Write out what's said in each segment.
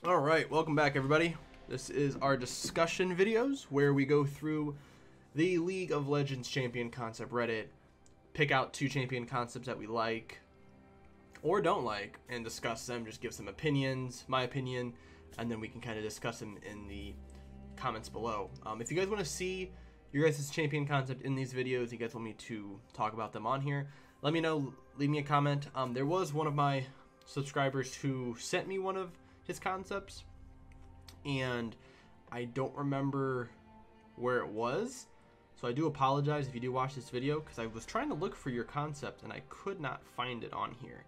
Alright, welcome back everybody. This is our discussion videos where we go through the League of Legends champion concept Reddit, pick out 2 champion concepts that we like or don't like and discuss them, just give some opinions, my opinion, and then we can kind of discuss them in the comments below. If you guys want to see your guys' champion concept in these videos, you guys want me to talk about them on here, let me know, leave me a comment. There was one of my subscribers who sent me one of his concepts and I don't remember where it was, so I do apologize if you do watch this video, because I was trying to look for your concept and I could not find it on here.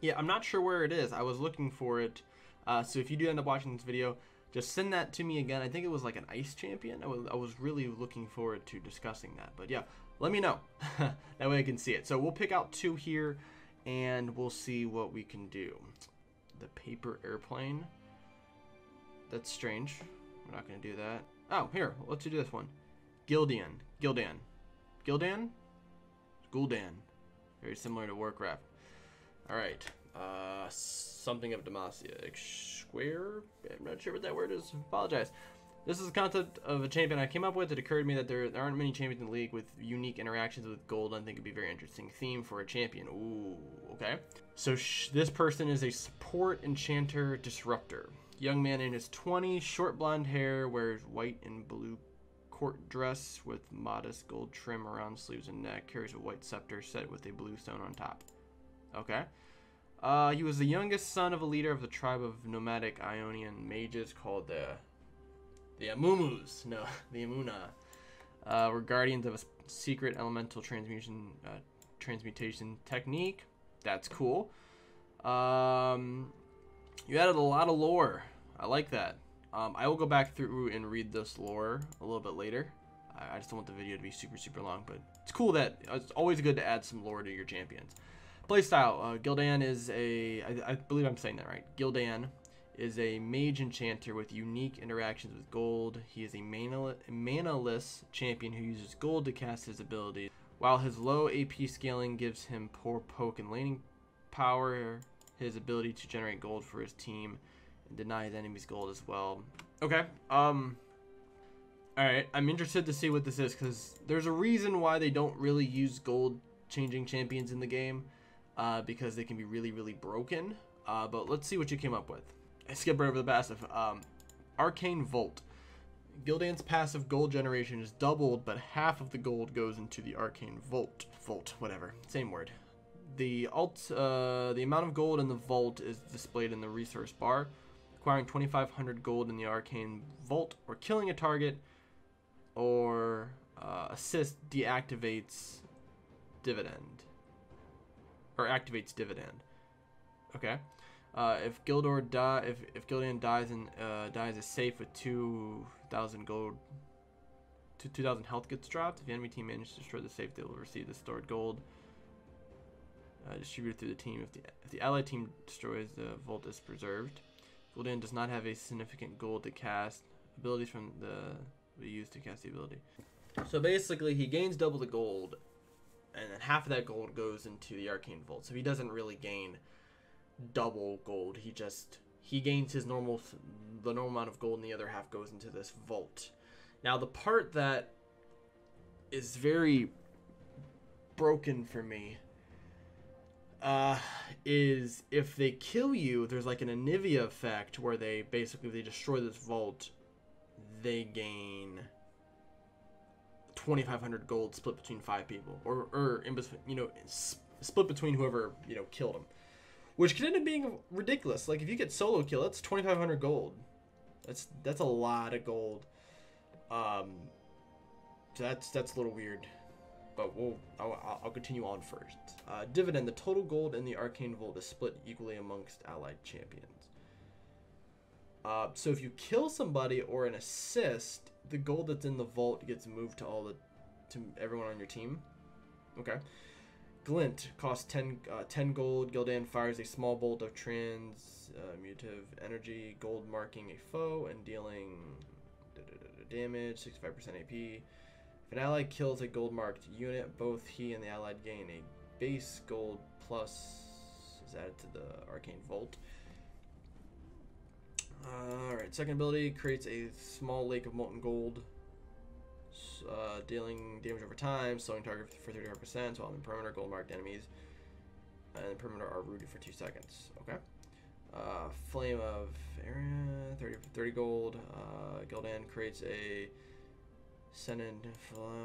Yeah, I'm not sure where it is. I was looking for it, so if you do end up watching this video, just send that to me again. I think it was like an ice champion. I was really looking forward to discussing that, but yeah, let me know. That way I can see it. So we'll pick out 2 here and we'll see what we can do. The paper airplane. That's strange. We're not going to do that. Oh, here. Let's do this one. Gul'dan. Gul'dan. Gul'dan? Gul'dan. Very similar to Warcraft. Alright. Something of Demacia. Square? I'm not sure what that word is. Apologize. This is the concept of a champion I came up with. It occurred to me that there aren't many champions in the league with unique interactions with gold. I think it'd be a very interesting theme for a champion. Ooh, okay. So this person is a support enchanter disruptor. Young man in his 20s, short blonde hair, wears white and blue court dress with modest gold trim around sleeves and neck, carries a white scepter set with a blue stone on top. Okay. He was the youngest son of a leader of the tribe of nomadic Ionian mages called the Amumus, no, the Amuna, were guardians of a secret elemental transmutation technique. That's cool. You added a lot of lore. I like that. I will go back through and read this lore a little bit later. I just don't want the video to be super long, but it's cool that it's always good to add some lore to your champions. Playstyle, Gul'dan is I believe I'm saying that right. Gul'dan is a mage enchanter with unique interactions with gold. He is a manaless champion who uses gold to cast his abilities. While his low AP scaling gives him poor poke and laning power, his ability to generate gold for his team and deny his enemies gold as well. Okay. Alright, I'm interested to see what this is, because there's a reason why they don't really use gold changing champions in the game, because they can be really broken. But let's see what you came up with. I skipped right over the passive. Arcane Volt. Gul'dan's passive gold generation is doubled, but half of the gold goes into the Arcane Volt. Volt, whatever. Same word. The amount of gold in the Vault is displayed in the resource bar. Acquiring 2,500 gold in the Arcane Vault, or killing a target, or assist deactivates dividend. Or activates dividend. Okay. If Gul'dan dies and dies is safe with 2,000 gold, 2,000 health gets dropped. If the enemy team manages to destroy the safe, they will receive the stored gold distributed through the team. If the allied team destroys, the vault is preserved. Gul'dan does not have a significant gold to cast. Abilities from we use to cast the ability. So basically, he gains double the gold, and then half of that gold goes into the Arcane Vault. So he doesn't really gain double gold. He gains the normal amount of gold, and the other half goes into this vault. Now the part that is very broken for me is if they kill you, there's like an Anivia effect where they destroy this vault. They gain 2,500 gold split between 5 people, or in between, split between whoever killed him. Which could end up being ridiculous. Like if you get solo kill, that's 2,500 gold. That's a lot of gold. That's a little weird. But I'll continue on first. Dividend: the total gold in the Arcane Vault is split equally amongst allied champions. So if you kill somebody or an assist, the gold that's in the vault gets moved to everyone on your team. Okay. Glint costs 10 gold. Gul'dan fires a small bolt of transmutative energy, gold marking a foe and dealing damage, 65% AP. If an ally kills a gold marked unit, both he and the allied gain a base gold plus, is is added to the Arcane Vault. Alright, second ability creates a small lake of molten gold, dealing damage over time, slowing target for 35% while in perimeter. Gold marked enemies and perimeter are rooted for 2 seconds. Okay. Flame of area, 30 gold. Gildan creates a Sennin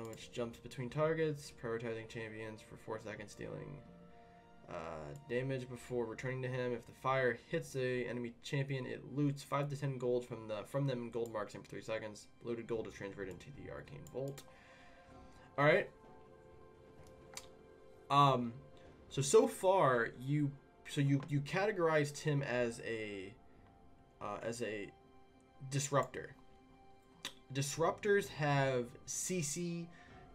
which jumps between targets, prioritizing champions for 4 seconds, dealing damage before returning to him. If the fire hits a enemy champion, it loots 5 to 10 gold from them and gold marks him for 3 seconds. Looted gold is transferred into the Arcane Vault. Alright. So far you categorized him as a disruptor. Disruptors have CC,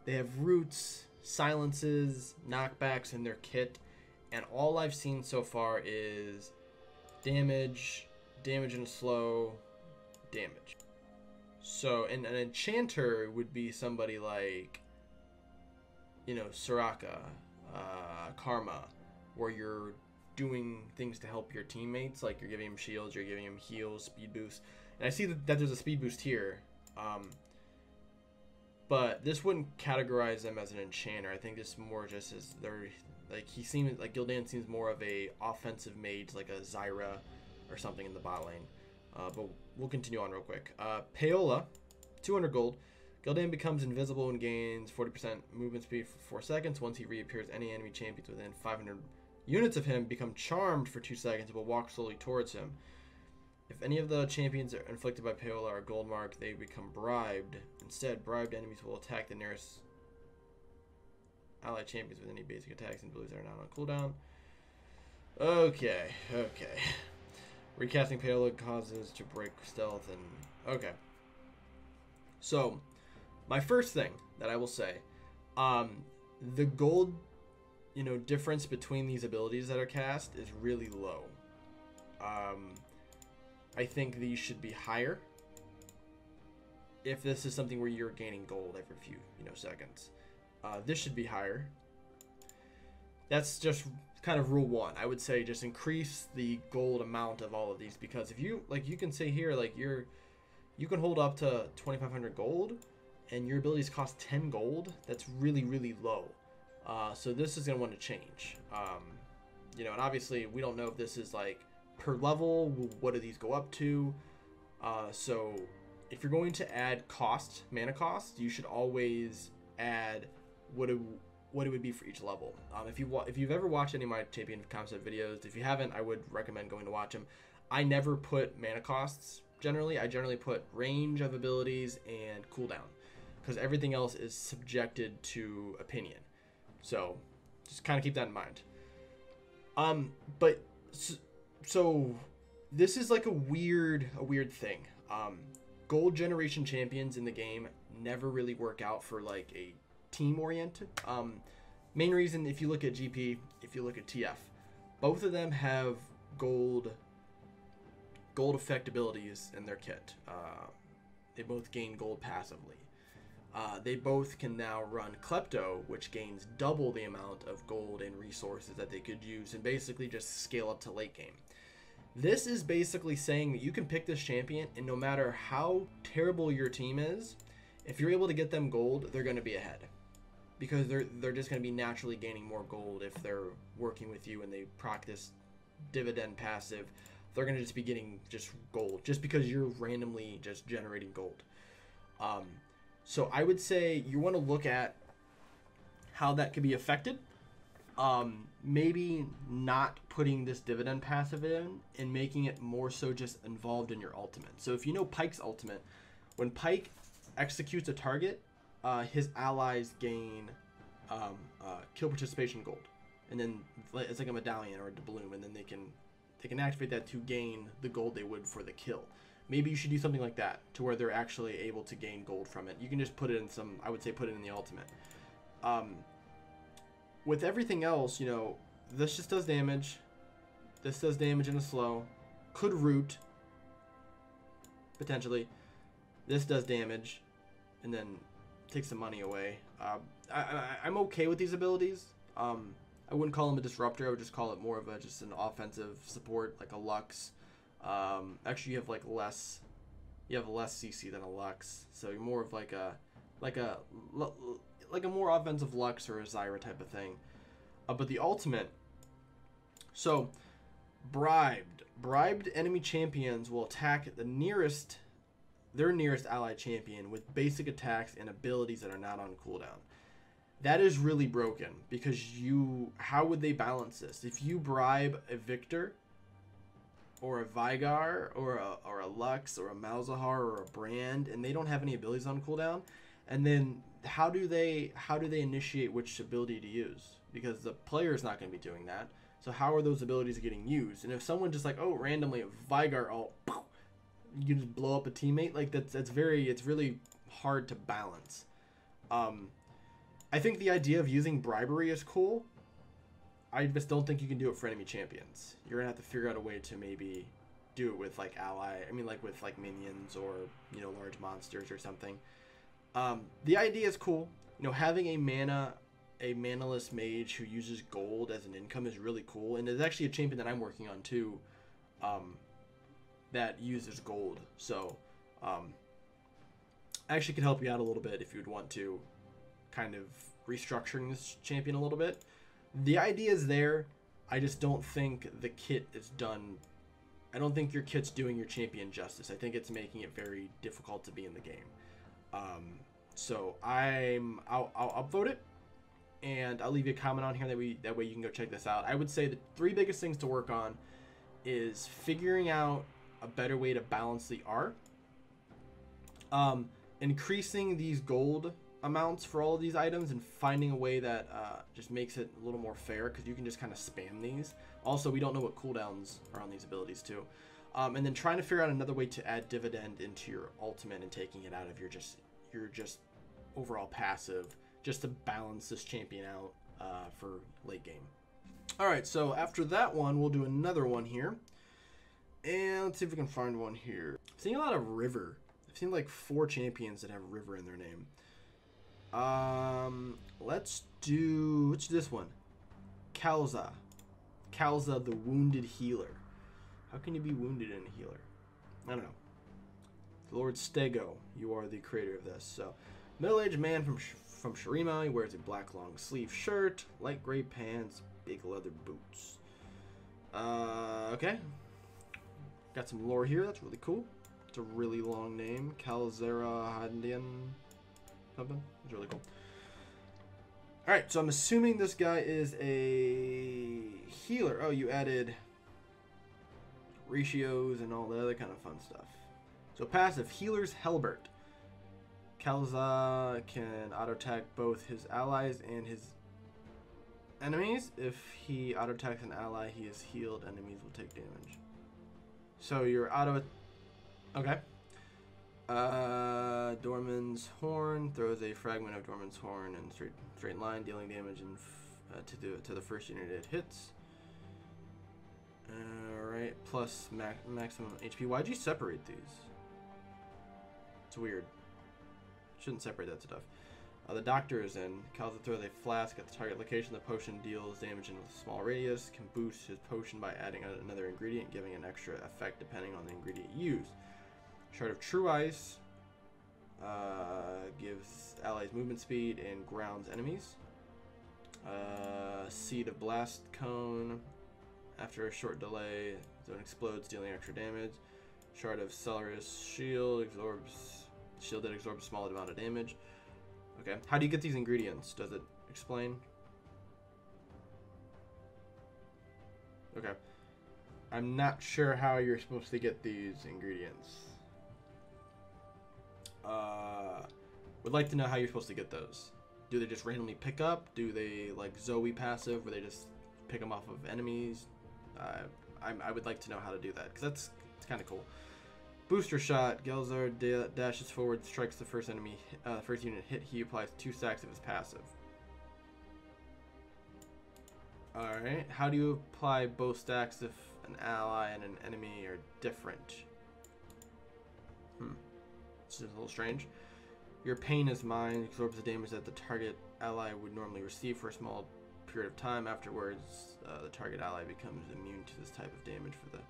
they have roots, silences, knockbacks in their kit, and all I've seen so far is damage in a slow, damage. So an enchanter would be somebody like, you know, Soraka, Karma, where you're doing things to help your teammates, like you're giving them shields, you're giving them heals, speed boost. And I see that there's a speed boost here. But this wouldn't categorize them as an enchanter. I think this more just as they're like, he seems like Gildan seems more of a offensive mage, like a Zyra or something in the bot lane. But we'll continue on real quick. Paola, 200 gold. Gildan becomes invisible and gains 40% movement speed for 4 seconds. Once he reappears, any enemy champions within 500 units of him become charmed for 2 seconds and will walk slowly towards him. If any of the champions are inflicted by Paola are gold marked, they become bribed. Instead, bribed enemies will attack the nearest allied champions with any basic attacks and abilities that are not on cooldown. Okay. Recasting Paola causes to break stealth and... Okay. So, my first thing that I will say, the gold, difference between these abilities that are cast is really low. I think these should be higher if this is something where you're gaining gold every few seconds. This should be higher. That's just kind of rule 1. I would say just increase the gold amount of all of these, because if you you can say here you can hold up to 2,500 gold and your abilities cost 10 gold. That's really low. So this is gonna want to change. And obviously we don't know if this is like per level, what do these go up to? So if you're going to add mana cost, you should always add what it would be for each level. If you've ever watched any of my champion concept videos, if you haven't, I would recommend going to watch them. I never put mana costs generally. I generally put range of abilities and cooldown, because everything else is subjected to opinion. So just kind of keep that in mind. So this is like a weird thing. Gold generation champions in the game never really work out for like a team oriented. Main reason, if you look at GP, if you look at TF, both of them have gold effect abilities in their kit. They both gain gold passively. They both can now run Klepto, which gains double the amount of gold and resources that they could use and basically just scale up to late game. This is basically saying that you can pick this champion, and no matter how terrible your team is, if you're able to get them gold, they're going to be ahead. Because they're just going to be naturally gaining more gold if they're working with you and they practice dividend passive. They're going to just be getting just gold, just because you're randomly just generating gold. So I would say you want to look at how that could be affected. Maybe not putting this dividend passive in and making it more so just involved in your ultimate. So if you know Pyke's ultimate, when Pyke executes a target, his allies gain kill participation gold, and then it's like a medallion or a doubloon, and then they can activate that to gain the gold they would for the kill. Maybe you should do something like that to where they're actually able to gain gold from it. You can just put it in I would say put it in the ultimate. With everything else, this just does damage. This does damage in a slow. Could root, potentially. This does damage, and then take some money away. I'm okay with these abilities. I wouldn't call him a disruptor. I would just call it more of a just an offensive support, like a Lux. Actually, you have like less CC than a Lux, so you're more of like a more offensive Lux or a Zyra type of thing. But the ultimate, so bribed enemy champions will attack their nearest allied champion with basic attacks and abilities that are not on cooldown. That is really broken, because how would they balance this? If you bribe a Victor or a Vigar or a Lux or a Malzahar or a Brand, and they don't have any abilities on cooldown, and then how do they initiate which ability to use? Because the player is not going to be doing that. So how are those abilities getting used? And if someone just like, oh, randomly a Vigar ult, you just blow up a teammate, like it's really hard to balance. I think the idea of using bribery is cool. I just don't think you can do it for enemy champions. You're gonna have to figure out a way to maybe do it with like with like minions or, you know, large monsters or something. The idea is cool. You know, having a manaless mage who uses gold as an income is really cool, and there's actually a champion that I'm working on too, that uses gold. So, actually could help you out a little bit if you'd want to, kind of restructuring this champion a little bit. The idea is there. I just don't think the kit is done. I don't think your kit's doing your champion justice. I think it's making it very difficult to be in the game. So I'll upvote it, and I'll leave you a comment on here that way you can go check this out. I would say the 3 biggest things to work on is figuring out a better way to balance the art, increasing these gold amounts for all of these items, and finding a way that just makes it a little more fair, because you can just kind of spam these. Also, we don't know what cooldowns are on these abilities too. And then trying to figure out another way to add dividend into your ultimate and taking it out of your just overall passive, just to balance this champion out for late game. Alright, so after that one, we'll do another one here. And let's see if we can find one here. I'm seeing a lot of River. I've seen like 4 champions that have River in their name. Let's do this one. Kalza, the wounded healer. How can you be wounded in a healer? I don't know. Lord Stego, you are the creator of this. So, middle-aged man from Shurima. He wears a black long sleeve shirt, light gray pants, big leather boots. Okay. Got some lore here. That's really cool. It's a really long name. Kalzera Handian. Something. It's really cool. Alright, so I'm assuming this guy is a healer. Oh, you added ratios and all the other kind of fun stuff. So passive, Healer's Hellbert. Kalza can auto-attack both his allies and his enemies. If he auto-attacks an ally he is healed, enemies will take damage. So your auto... Okay. Dorman's Horn throws a fragment of Dorman's Horn in straight line, dealing damage to the first unit it hits. Alright, plus maximum HP. Why'd you separate these? It's weird. Shouldn't separate that stuff. The doctor is in. Kalza throws a flask at the target location. The potion deals damage in a small radius. Can boost his potion by adding another ingredient, giving an extra effect depending on the ingredient used. Shard of True Ice gives allies movement speed and grounds enemies. Seed of Blast Cone. After a short delay, zone explodes, dealing extra damage. Shard of Celeris Shield absorbs shield that absorbs a small amount of damage. Okay, how do you get these ingredients? Does it explain? Okay, I'm not sure how you're supposed to get these ingredients. Would like to know how you're supposed to get those. Do they just randomly pick up? Do they like Zoe passive, where they just pick them off of enemies? I would like to know how to do that, because it's kind of cool. Booster shot. Gelzar dashes forward, strikes the first enemy, first unit hit. He applies 2 stacks of his passive. All right. How do you apply both stacks if an ally and an enemy are different? It's just a little strange. Your pain is mine. Absorbs the damage that the target ally would normally receive for a small period of time. Afterwards, the target ally becomes immune to this type of damage for the...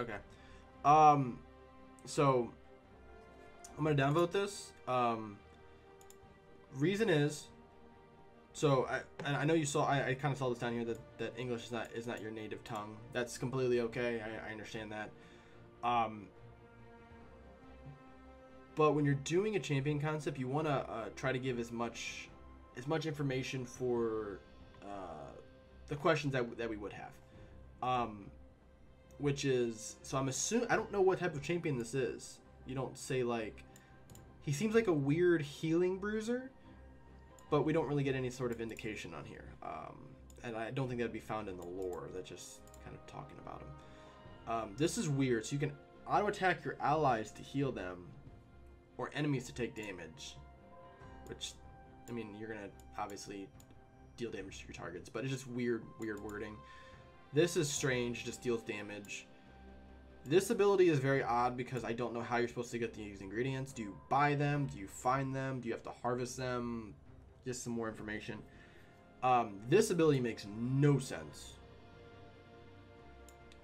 Okay. So, I'm going to downvote this. Reason is... So, I know you saw... I kind of saw this down here that English is not your native tongue. That's completely okay. I understand that. But when you're doing a champion concept, you want to try to give as much information for the questions that we would have. Which is, so I'm assuming, I don't know what type of champion this is. You don't say, like, he seems like a weird healing bruiser, but we don't really get any sort of indication on here. And I don't think that'd be found in the lore. That's just kind of talking about him. This is weird. So you can auto attack your allies to heal them, or enemies to take damage, which, I mean, you're gonna obviously deal damage to your targets, but it's just weird wording. This is strange, just deals damage. This ability is very odd because I don't know how you're supposed to get these ingredients. Do you buy them? Do you find them? Do you have to harvest them? Just some more information. This ability makes no sense.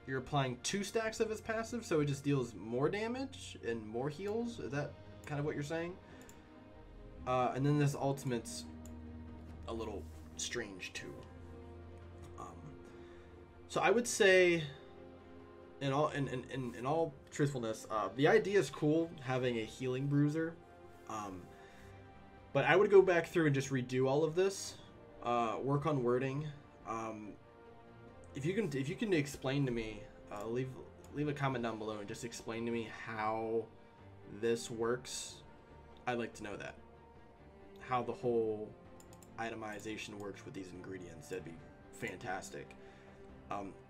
You're applying 2 stacks of its passive, so it just deals more damage and more heals. Is that kind of what you're saying? And then this ultimate's a little strange too. So I would say, in all truthfulness, the idea is cool, having a healing bruiser. But I would go back through and just redo all of this, work on wording. If you can explain to me, leave a comment down below and just explain to me how this works. I'd like to know that. How the whole itemization works with these ingredients. That'd be fantastic.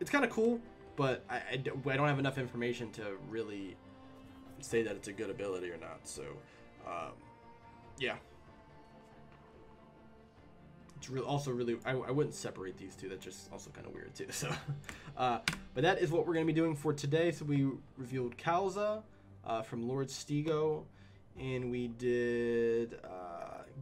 It's kind of cool, but I don't have enough information to really say that it's a good ability or not. So, yeah. It's also really, I wouldn't separate these two. That's just also kind of weird too. So, but that is what we're going to be doing for today. So we revealed Kalza from Lord Stego, and we did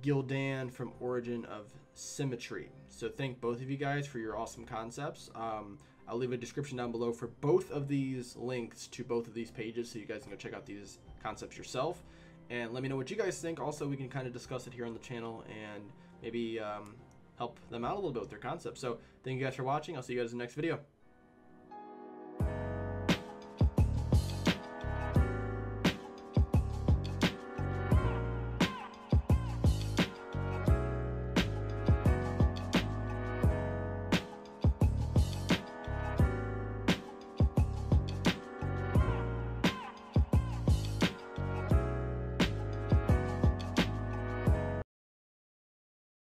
Gildan from Origin of Symmetry. So thank both of you guys for your awesome concepts. I'll leave a description down below for both of these links to both of these pages, so you guys can go check out these concepts yourself. And let me know what you guys think. Also, we can kind of discuss it here on the channel and maybe help them out a little bit with their concepts. So thank you guys for watching. I'll see you guys in the next video.